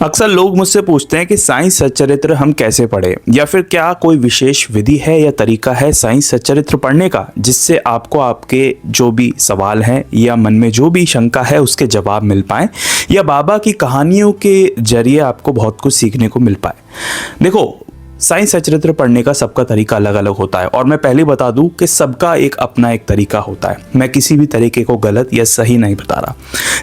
अक्सर लोग मुझसे पूछते हैं कि साइंस सच्चरित्र हम कैसे पढ़ें, या फिर क्या कोई विशेष विधि है या तरीका है साइंस सच्चरित्र पढ़ने का जिससे आपको आपके जो भी सवाल हैं या मन में जो भी शंका है उसके जवाब मिल पाए, या बाबा की कहानियों के जरिए आपको बहुत कुछ सीखने को मिल पाए। देखो, साइंस सच्चरित्र पढ़ने का सबका तरीका अलग अलग होता है, और मैं पहले बता दूं कि सबका एक अपना एक तरीका होता है। मैं किसी भी तरीके को गलत या सही नहीं बता रहा,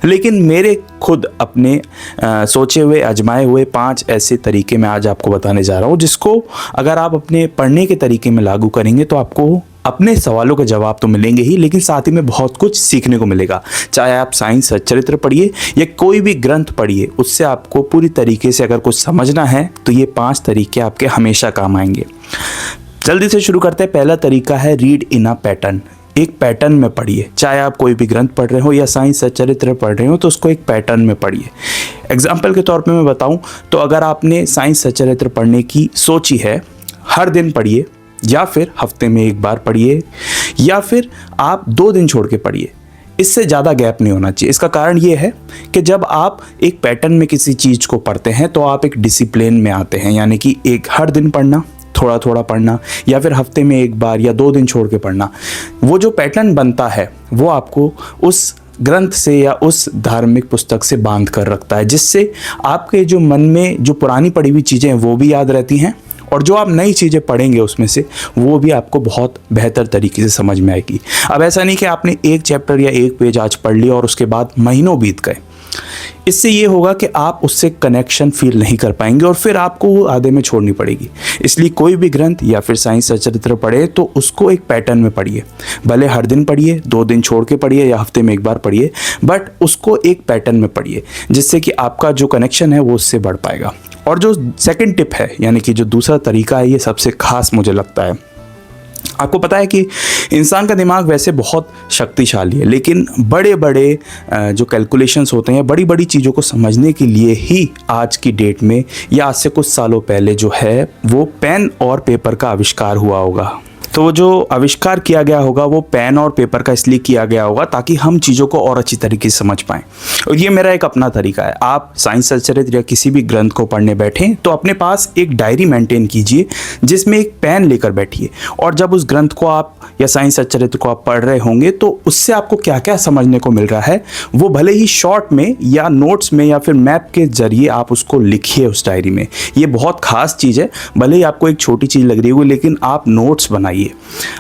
लेकिन मेरे खुद अपने सोचे हुए आजमाए हुए 5 ऐसे तरीके मैं आज आपको बताने जा रहा हूं, जिसको अगर आप अपने पढ़ने के तरीके में लागू करेंगे तो आपको अपने सवालों के जवाब तो मिलेंगे ही, लेकिन साथ ही में बहुत कुछ सीखने को मिलेगा। चाहे आप साइंस सच्चरित्र पढ़िए या कोई भी ग्रंथ पढ़िए, उससे आपको पूरी तरीके से अगर कुछ समझना है तो ये 5 तरीके आपके हमेशा काम आएंगे। जल्दी से शुरू करते हैं। पहला तरीका है रीड इन अ पैटर्न। एक पैटर्न में पढ़िए। चाहे आप कोई भी ग्रंथ पढ़ रहे हो या साइंस सच्चरित्र पढ़ रहे हो तो उसको एक पैटर्न में पढ़िए। एग्जाम्पल के तौर पे मैं बताऊं तो अगर आपने साइंस सच्चरित्र पढ़ने की सोची है, हर दिन पढ़िए, या फिर हफ्ते में एक बार पढ़िए, या फिर आप 2 दिन छोड़ के पढ़िए। इससे ज़्यादा गैप नहीं होना चाहिए। इसका कारण ये है कि जब आप एक पैटर्न में किसी चीज़ को पढ़ते हैं तो आप एक डिसिप्लिन में आते हैं, यानी कि एक हर दिन पढ़ना, थोड़ा थोड़ा पढ़ना, या फिर हफ्ते में एक बार या 2 दिन छोड़ के पढ़ना। वो जो पैटर्न बनता है वो आपको उस ग्रंथ से या उस धार्मिक पुस्तक से बांध कर रखता है, जिससे आपके जो मन में जो पुरानी पढ़ी हुई चीज़ें हैं वो भी याद रहती हैं, और जो आप नई चीज़ें पढ़ेंगे उसमें से वो भी आपको बहुत बेहतर तरीके से समझ में आएगी। अब ऐसा नहीं कि आपने एक चैप्टर या एक पेज आज पढ़ लिया और उसके बाद महीनों बीत गए। इससे ये होगा कि आप उससे कनेक्शन फील नहीं कर पाएंगे और फिर आपको वो आधे में छोड़नी पड़ेगी। इसलिए कोई भी ग्रंथ या फिर साइंस सच्चरित्र पढ़े तो उसको एक पैटर्न में पढ़िए। भले हर दिन पढ़िए, 2 दिन छोड़ के पढ़िए या हफ्ते में एक बार पढ़िए, बट उसको एक पैटर्न में पढ़िए, जिससे कि आपका जो कनेक्शन है वो उससे बढ़ पाएगा। और जो सेकंड टिप है, यानी कि जो दूसरा तरीका है, ये सबसे खास मुझे लगता है। आपको पता है कि इंसान का दिमाग वैसे बहुत शक्तिशाली है, लेकिन बड़े बड़े जो कैलकुलेशंस होते हैं, बड़ी बड़ी चीज़ों को समझने के लिए ही आज की डेट में या आज से कुछ सालों पहले जो है वो पेन और पेपर का आविष्कार हुआ होगा। तो वो जो आविष्कार किया गया होगा वो पेन और पेपर का इसलिए किया गया होगा ताकि हम चीज़ों को और अच्छी तरीके से समझ पाएँ। और ये मेरा एक अपना तरीका है। आप साइंस सच्चरित्र या किसी भी ग्रंथ को पढ़ने बैठें तो अपने पास एक डायरी मेंटेन कीजिए, जिसमें एक पेन लेकर बैठिए, और जब उस ग्रंथ को आप या साइंस सच्चरित्र को आप पढ़ रहे होंगे तो उससे आपको क्या क्या समझने को मिल रहा है वो भले ही शॉर्ट में या नोट्स में या फिर मैप के जरिए आप उसको लिखिए उस डायरी में। ये बहुत खास चीज़ है। भले ही आपको एक छोटी चीज़ लग रही होगी, लेकिन आप नोट्स बनाइए।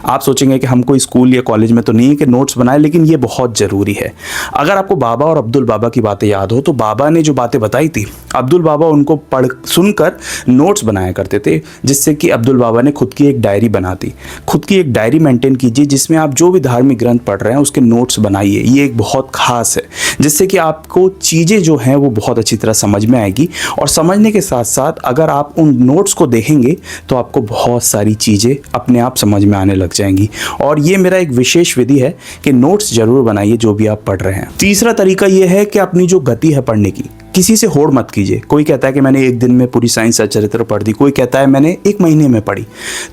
आप सोचेंगे कि हमको स्कूल या कॉलेज में तो नहीं है कि नोट्स बनाए, लेकिन ये बहुत ज़रूरी है। अगर आपको बाबा और अब्दुल बाबा की बातें याद हो तो बाबा ने जो बातें बताई थी, अब्दुल बाबा उनको पढ़ सुनकर नोट्स बनाया करते थे, जिससे कि अब्दुल बाबा ने खुद की एक डायरी बना दी। खुद की एक डायरी मेंटेन कीजिए जिसमें आप जो भी धार्मिक ग्रंथ पढ़ रहे हैं उसके नोट्स बनाइए। ये एक बहुत खास है, जिससे कि आपको चीज़ें जो हैं वो बहुत अच्छी तरह समझ में आएगी, और समझने के साथ साथ अगर आप उन नोट्स को देखेंगे तो आपको बहुत सारी चीज़ें अपने आप समझ में आने लग जाएंगी। और ये मेरा एक विशेष विधि है कि नोट्स जरूर बनाइए जो भी आप पढ़ रहे हैं। तीसरा तरीका ये है कि अपनी जो गति है पढ़ने की, किसी से होड़ मत कीजिए। कोई कहता है कि मैंने एक दिन में पूरी साइंस सच्चरित्र पढ़ दी, कोई कहता है मैंने 1 महीने में पढ़ी।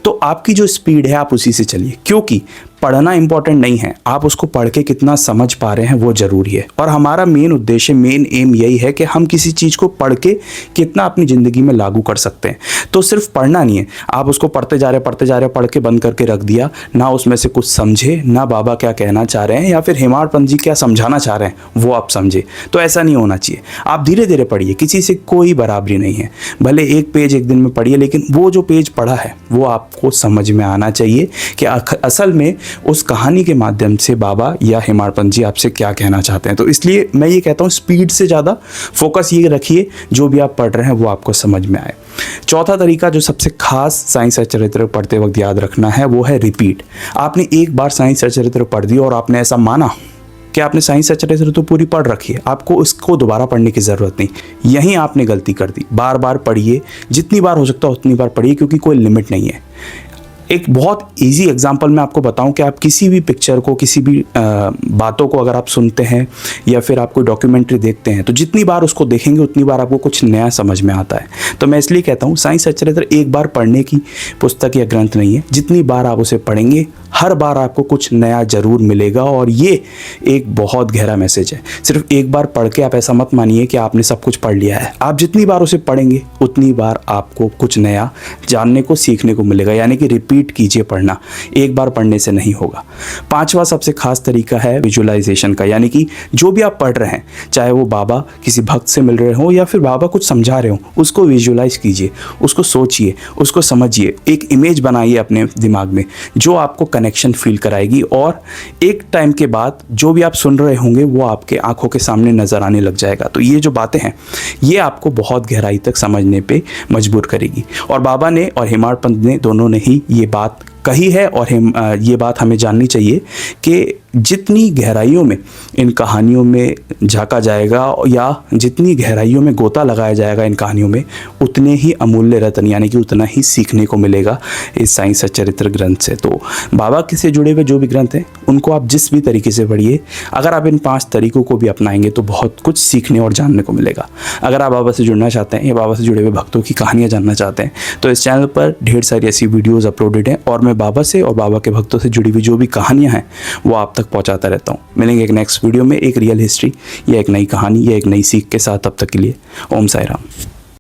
तो आपकी जो स्पीड है आप उसी से चलिए, क्योंकि पढ़ना इंपॉर्टेंट नहीं है, आप उसको पढ़ के कितना समझ पा रहे हैं वो ज़रूरी है। और हमारा मेन उद्देश्य, मेन एम यही है कि हम किसी चीज़ को पढ़ के कितना अपनी ज़िंदगी में लागू कर सकते हैं। तो सिर्फ पढ़ना नहीं है, आप उसको पढ़ते जा रहे पढ़ के बंद करके रख दिया, ना उसमें से कुछ समझे, ना बाबा क्या कहना चाह रहे हैं या फिर हेमाड पंत जी क्या समझाना चाह रहे हैं वो आप समझे। तो ऐसा नहीं होना चाहिए। आप धीरे धीरे पढ़िए, किसी से कोई बराबरी नहीं है। भले एक पेज एक दिन में पढ़िए, लेकिन वो जो पेज पढ़ा है वो आपको समझ में आना चाहिए कि असल में उस कहानी के माध्यम से बाबा या हेमाड पंत जी आपसे क्या कहना चाहते हैं। तो इसलिए मैं ये कहता हूँ, स्पीड से ज़्यादा फोकस ये रखिए जो भी आप पढ़ रहे हैं वो आपको समझ में आए। चौथा तरीका जो सबसे खास साइंस सच्चरित्र पढ़ते वक्त याद रखना है वो है रिपीट। आपने एक बार साइंस सच्चरित्र पढ़ दी और आपने ऐसा माना कि आपने साइंस सच्चरित्र तो पूरी पढ़ रखी है, आपको इसको दोबारा पढ़ने की ज़रूरत नहीं। यहीं आपने गलती कर दी। बार बार पढ़िए, जितनी बार हो सकता है उतनी बार पढ़िए, क्योंकि कोई लिमिट नहीं है। एक बहुत इजी एग्जांपल मैं आपको बताऊं कि आप किसी भी पिक्चर को, किसी भी बातों को अगर आप सुनते हैं या फिर आप कोई डॉक्यूमेंट्री देखते हैं, तो जितनी बार उसको देखेंगे उतनी बार आपको कुछ नया समझ में आता है। तो मैं इसलिए कहता हूँ साई सच्चरित्र एक बार पढ़ने की पुस्तक या ग्रंथ नहीं है, जितनी बार आप उसे पढ़ेंगे हर बार आपको कुछ नया ज़रूर मिलेगा। और ये एक बहुत गहरा मैसेज है। सिर्फ एक बार पढ़ के आप ऐसा मत मानिए कि आपने सब कुछ पढ़ लिया है। आप जितनी बार उसे पढ़ेंगे उतनी बार आपको कुछ नया जानने को, सीखने को मिलेगा। यानी कि रिपीट कीजिए पढ़ना, एक बार पढ़ने से नहीं होगा। पांचवा सबसे खास तरीका है विजुअलाइजेशन का, यानी कि जो भी आप पढ़ रहे हैं, चाहे वो बाबा किसी भक्त से मिल रहे हो या फिर बाबा कुछ समझा रहे हो, उसको विजुअलाइज कीजिए, उसको सोचिए, उसको समझिए। एक इमेज बनाइए अपने दिमाग में जो आपको कनेक्शन फील कराएगी, और एक टाइम के बाद जो भी आप सुन रहे होंगे वो आपके आंखों के सामने नजर आने लग जाएगा। तो ये जो बातें हैं ये आपको बहुत गहराई तक समझने पे मजबूर करेगी। और बाबा ने और हेमाड पंत ने दोनों ने ही ये बात कही है, और ये बात हमें जाननी चाहिए कि जितनी गहराइयों में इन कहानियों में झांका जाएगा या जितनी गहराइयों में गोता लगाया जाएगा इन कहानियों में, उतने ही अमूल्य रत्न यानी कि उतना ही सीखने को मिलेगा इस साई सच्चरित्र ग्रंथ से। तो बाबा के से जुड़े हुए जो भी ग्रंथ हैं उनको आप जिस भी तरीके से पढ़िए, अगर आप इन 5 तरीकों को भी अपनाएंगे तो बहुत कुछ सीखने और जानने को मिलेगा। अगर आप बाबा से जुड़ना चाहते हैं या बाबा से जुड़े हुए भक्तों की कहानियाँ जानना चाहते हैं तो इस चैनल पर ढेर सारी ऐसी वीडियोज़ अपलोडेड हैं, और मैं बाबा से और बाबा के भक्तों से जुड़ी हुई जो भी कहानियाँ हैं वो आप तक पहुंचाता रहता हूं। मिलेंगे एक नेक्स्ट वीडियो में एक रियल हिस्ट्री या एक नई कहानी या एक नई सीख के साथ। तब तक के लिए ओम साई राम।